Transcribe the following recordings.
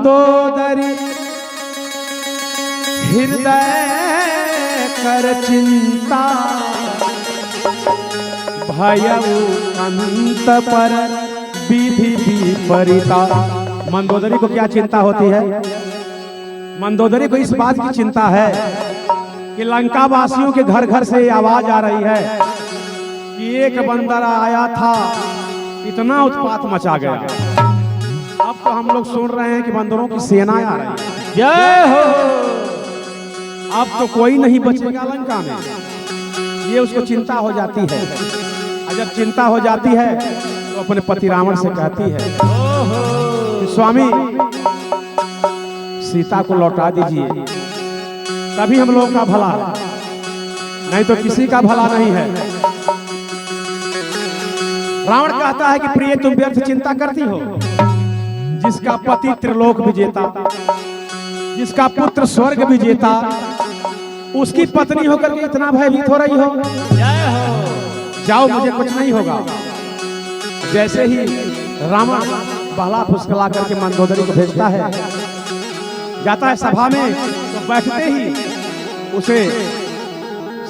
मंदोदरी हृदय कर चिंता, भयउ अंत पर विधि विपरीता। मंदोदरी को क्या चिंता होती है? मंदोदरी को इस बात की चिंता है कि लंका वासियों के घर घर से आवाज आ रही है कि एक बंदर आया था, इतना उत्पात मचा गया। अब तो हम लोग सुन रहे हैं कि बंदरों की सेना आ रही है। जय हो। अब तो कोई नहीं बचेगा लंका में। ये उसको चिंता हो जाती है। और जब चिंता हो जाती है तो अपने पति रावण से कहती है कि स्वामी सीता को लौटा दीजिए, तभी हम लोग का भला, नहीं तो किसी का भला नहीं है। रावण कहता है कि प्रिय तुम व्यर्थ चिंता करती हो। जिसका पति त्रिलोक विजेता, जिसका पुत्र स्वर्ग विजेता, उसकी पत्नी होकर के इतना भयभीत हो रही हो। जाओ, मुझे कुछ नहीं होगा। जैसे ही रावण बहला फुसकला करके मंदोदरी को भेजता है, जाता है सभा में, तो बैठते ही उसे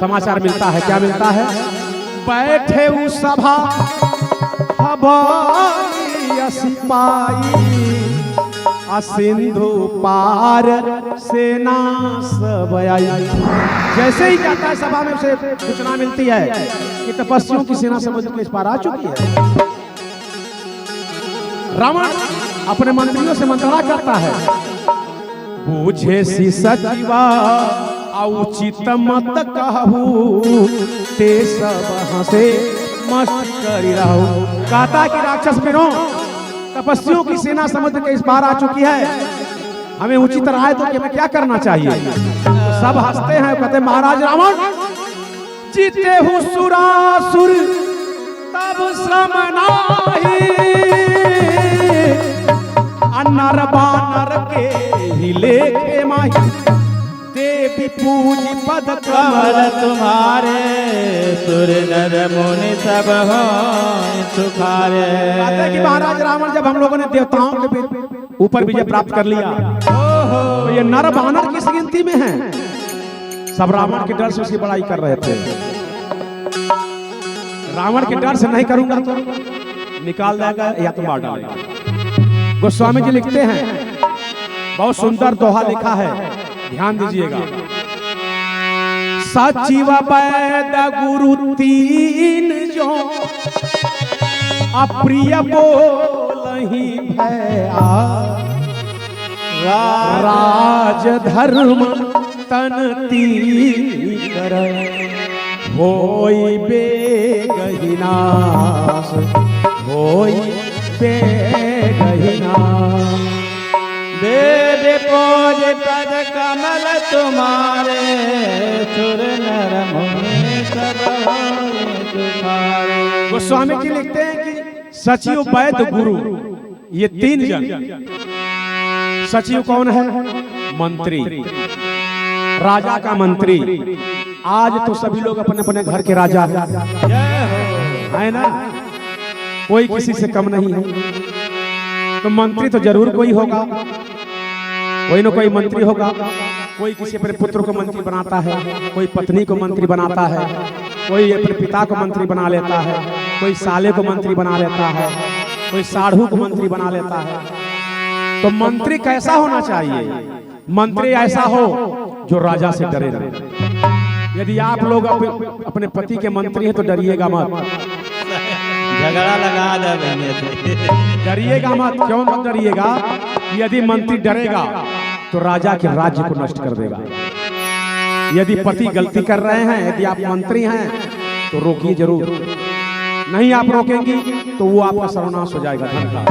समाचार मिलता है। क्या मिलता है? बैठे उस सभा सिपाही, सिंधु पार सेना सब आई। जैसे ही जाता है सभा में, उसे सूचना मिलती है कि तपस्वियों की सेना समुद्र के इस पार आ चुकी है। रावण अपने मंत्रियों से मंत्रणा करता है, बूझे सी सचिवा उचित मत कहू, ते सब हंसे मस्त करी रहू। कहता है कि राक्षस वीरों, तपस्वियों की सेना समुद्र के इस पार आ चुकी है, हमें उचित राय तो कि हमें क्या करना चाहिए। तो सब हंसते हैं, कहते महाराज रावण, जीते हूँ सुरासुर तब श्रम नाही, नर बानर के ही लेखे माही, देवी पूजी पद कमल तुम्हारे, सुर नर मुनि सब हो सुखारे। कहते कि महाराज रावण, जब हम लोगों ने देवताओं के ऊपर विजय प्राप्त कर लिया, तो ये नर बानर किस गिनती में हैं? सब रावण के डर से उसकी बड़ाई कर रहे थे। रावण के डर से नहीं करूंगा तो निकाल देगा या तो मार डालेगा। गोस्वामी जी लिखते हैं, बहुत सुंदर दोहा लिखा है, ध्यान दीजिएगा। सचिव वैद गुरु तीन जो, अप्रिय बोलहि भया, राज धर्म तन तीन कर, होई बेगहि नाश, होई बेगहि नाश। वेद पोज पद कमल तुम्हारे, सुर नर मुनि सब होय सुखारे। गोस्वामी जी लिखते हैं कि सचिव वैद गुरु, ये तीन जन। सचिव कौन है? मंत्री, राजा का मंत्री। आज तो सभी लोग अपने अपने घर के राजा है ना, कोई किसी से कम नहीं है। तो मंत्री तो जरूर कोई होगा, कोई ना कोई मंत्री होगा। कोई किसी अपने पुत्र को मंत्री बनाता है, कोई पत्नी को मंत्री बनाता है, कोई अपने पिता को मंत्री बना लेता है, कोई साले को मंत्री बना लेता है, कोई साढ़ू को मंत्री बना लेता है। तो मंत्री कैसा होना चाहिए? मंत्री ऐसा हो जो राजा से डरे रहे। यदि आप लोग अपने पति के मंत्री हैं तो डरिएगा मत, झगड़ा लगा देंगे। डरिएगा मत। क्यों मत डरिएगा? यदि मंत्री डरेगा तो राजा के राज्य को नष्ट कर देगा। यदि पति गलती कर रहे हैं, यदि आप मंत्री हैं तो रोकिए जरूर। नहीं आप रोकेंगी तो वो आपका सर्वनाश हो जाएगा धन का।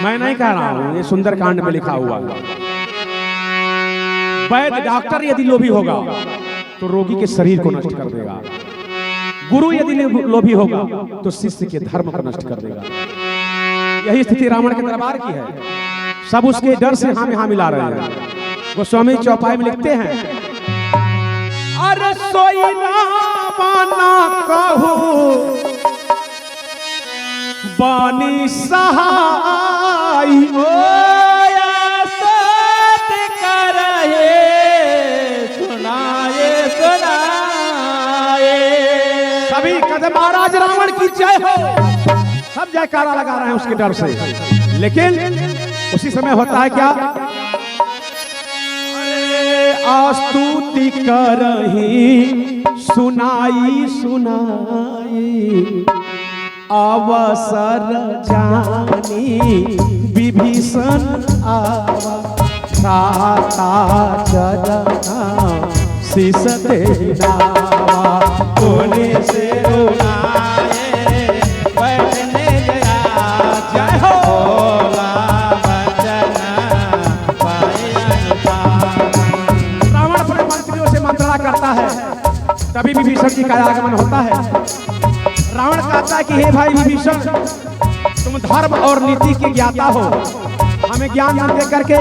मैं नहीं कह रहा हूं, ये सुंदरकांड में लिखा हुआ। वैद्य डॉक्टर यदि लोभी होगा तो रोगी के शरीर को नष्ट कर देगा। गुरु यदि लोभी होगा तो शिष्य के धर्म को नष्ट कर देगा। यही स्थिति रावण के दरबार की है। सब उसके डर से हम यहाँ मिला रहे हैं। गोस्वामी चौपाई में लिखते हैं, अरे सोई ना कहूं बानी सहाय, जयकारा लगा रहे हैं उसके डर से। लेकिन उसी समय होता है क्या, आस्तुति करही सुनाई सुनाई अवसर जानी विभीषण आवा छाता चरना शीस देनावा कोने से रुलाए बैठने गया जय हो भोला बचन पाए अनुपालन। रावण अपने मंत्रियों से मंत्रणा करता है, तभी विभीषण जी का आगमन होता है। रावण कहता है कि हे भाई विभीषण, तुम धर्म और नीति के ज्ञाता हो, हमें ज्ञान दे करके